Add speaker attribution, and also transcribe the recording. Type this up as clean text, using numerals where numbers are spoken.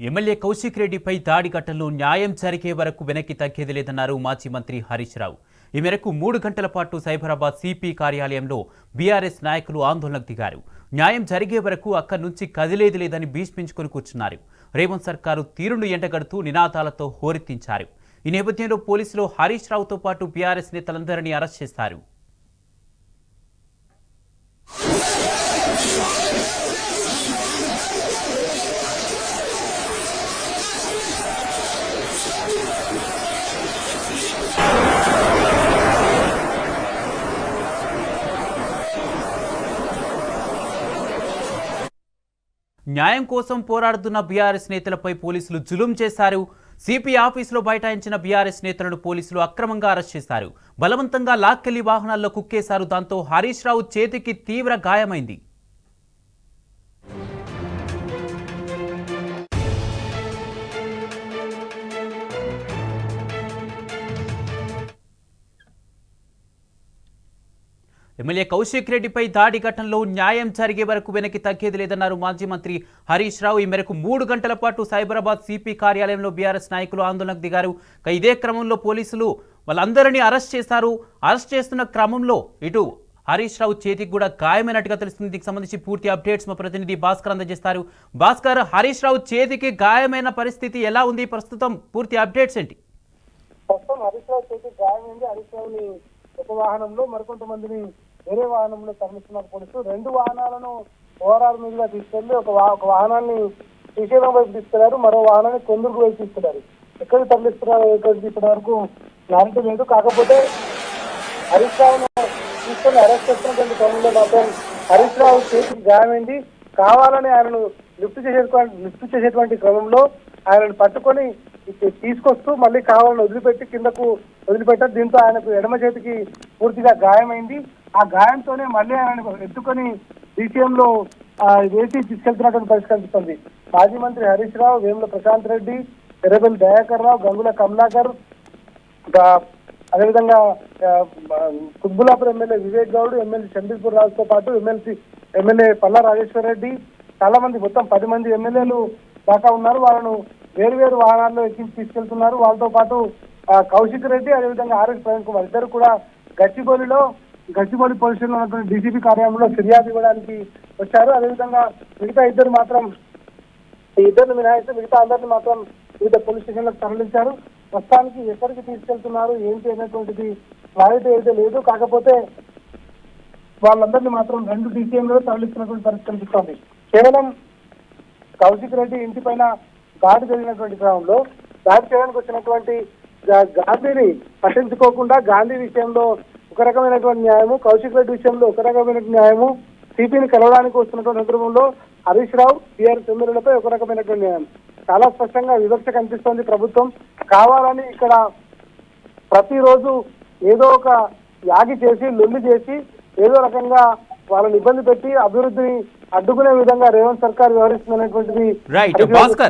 Speaker 1: MLA Kaushik రెడ్డిపై దాడి ఘటనలో న్యాయం జరిగే వరకు వెనక్కి తగ్గేది లేదన్నారు మాజీ మంత్రి హరీష్ రావు. ఈ మేరకు 3 గంటల పాటు సైబరాబాద్ సిపి కార్యాలయంలో బీఆర్ఎస్ నాయకులు ఆందోళనకు దిగారు. న్యాయం జరిగే వరకు అక్కడి నుంచి కదిలేది లేదని భీష్మించుకొని కూర్చున్నారు. రేవంత్ సర్కారు తీరును ఎండగడుతూ నినాదాలతో హోరెత్తించారు. ఈ నేపథ్యంలో పోలీసులు హరీష్ రావుతో పాటు బీఆర్ఎస్ నేతలందరినీ అరెస్ట్ చేశారు. న్యాయం కోసం పోరాడుతున్న బీఆర్ఎస్ నేతలపై పోలీసులు జులుం చేశారు. సిపి ఆఫీసులో బైఠాయించిన బీఆర్ఎస్ నేతలను పోలీసులు అక్రమంగా అరెస్ట్ చేశారు. బలవంతంగా లాక్కెళ్లి వాహనాల్లో కుక్కేశారు. దాంతో హరీష్ రావు చేతికి తీవ్ర గాయమైంది. ఎమ్మెల్యే కౌశిక్ రెడ్డిపై దాడి ఘటనలో న్యాయం జరిగే వరకు వెనక్కి తగ్గేది లేదన్నారు మాజీ మంత్రి హరీష్ రావు. ఈ మేరకు 3 గంటల పాటు సైబరాబాద్ సిపి కార్యాలయంలో బీఆర్ఎస్ నాయకులు ఆందోళనకు దిగారు. ఇదే క్రమంలో పోలీసులు వాళ్ళందరినీ అరెస్ట్ చేశారు. అరెస్ట్ చేస్తున్న క్రమంలో ఇటు హరీష్ రావు చేతికి కూడా గాయమైనట్టుగా తెలుస్తుంది. దీనికి సంబంధించి పూర్తి అప్డేట్స్ మా ప్రతినిధి భాస్కర్ అందజేస్తారు. భాస్కర్, హరీష్ రావు చేతికి గాయమైన పరిస్థితి ఎలా ఉంది ప్రస్తుతం? పూర్తి అప్డేట్స్ ఏంటి?
Speaker 2: హరీష్ రావు చేతికి గాయమైంది. హరీష్ రావుని ఒక వాహనంలో మరికొంతమందిని వేరే వాహనంలో తరలిస్తున్నారు పోలీసులు. 2 వాహనాలను ఓఆర్ఆర్ మీదుగా తీసుకెళ్లి ఒక వాహనాన్ని శ్రీశైలం వైపు తీసుకెళ్లారు, మరో వాహనాన్ని కొందరుకు వైపు తీసుకెళ్లారు. ఎక్కడికి తరలిస్తున్నారు, ఎక్కడికి తీసుకున్న వరకు క్లారిటీ లేదు. కాకపోతే హరీష్ రావును తీసుకొని అరెస్ట్ చేస్తున్నటువంటి క్రమంలో మాత్రం హరీష్ రావు చేతికి గాయమైంది. కావాలని ఆయనను లిఫ్ట్ చేసేటువంటి క్రమంలో ఆయనను పట్టుకొని తీసుకొస్తూ మళ్ళీ కావాలని వదిలిపెట్టి కిందకు వదిలిపెట్టారు. దీంతో ఆయనకు ఎడమ చేతికి పూర్తిగా గాయమైంది. ఆ గాయంతోనే మళ్ళీ ఆయన ఎత్తుకొని డీసీఎంలో వేసి తీసుకెళ్తున్నటువంటి పరిస్థితి కనిపిస్తుంది. మాజీ మంత్రి హరీష్ రావు, వేముల ప్రశాంత్ రెడ్డి, ఎర్రబెల్లి దయాకర్ రావు, గంగుల కమలాకర్, అదేవిధంగా కుత్బుల్లాపూర్ ఎమ్మెల్యే వివేక్ గౌడ్, ఎమ్మెల్యే చంద్రపూర్ రాజుతో పాటు ఎమ్మెల్యే పల్లా రాజేశ్వర్ రెడ్డి, చాలా మంది, మొత్తం 10 మంది ఎమ్మెల్యేలు దాకా ఉన్నారు. వాళ్ళను వేరు వాహనాల్లో ఎక్కించి తీసుకెళ్తున్నారు. వాళ్ళతో పాటు కౌశిక్ రెడ్డి, అదేవిధంగా ఆర్ఎస్ ప్రవీణ్ కుమార్ ఇద్దరు కూడా గచ్చిబౌలి పోలీస్ స్టేషన్లో ఉన్నటువంటి డీసీపీ కార్యాలయంలో ఫిర్యాదు ఇవ్వడానికి వచ్చారు. అదేవిధంగా మిగతా ఇద్దరు మాత్రం, ఈ ఇద్దరిని మినహాయిస్తే మిగతా అందరినీ మాత్రం వివిధ పోలీస్ స్టేషన్లకు తరలించారు. ప్రస్తుతానికి ఎక్కడికి తీసుకెళ్తున్నారు ఏంటి అనేటువంటిది క్లారిటీ అయితే లేదు. కాకపోతే వాళ్ళందరినీ మాత్రం 2 డీసీఎంలో తరలిస్తున్నటువంటి పరిస్థితి కనిపిస్తోంది. కేవలం కౌశిక్ రెడ్డి ఇంటి పైన దాడి జరిగినటువంటి క్రమంలో దాడి చేయడానికి వచ్చినటువంటి గాంధీని పట్టించుకోకుండా గాంధీ విషయంలో ఒక రకమైనటువంటి న్యాయము, కౌశిక్ రెడ్డి విషయంలో ఒక రకమైనటువంటి న్యాయము, సిపిని కలవడానికి వస్తున్నటువంటి సందర్భంలో హరీష్ రావు టీఆర్ఎస్ ఎమ్మెల్యేలపై ఒక రకమైనటువంటి న్యాయం. చాలా స్పష్టంగా వివక్ష కనిపిస్తోంది. ప్రభుత్వం కావాలని ఇక్కడ ప్రతిరోజు ఏదో ఒక యాగి చేసి లొల్లి చేసి ఏదో రకంగా వాళ్ళని ఇబ్బంది పెట్టి అభివృద్ధిని అడ్డుకునే విధంగా రేవంత్ సర్కార్ వ్యవహరిస్తుందనేటువంటిది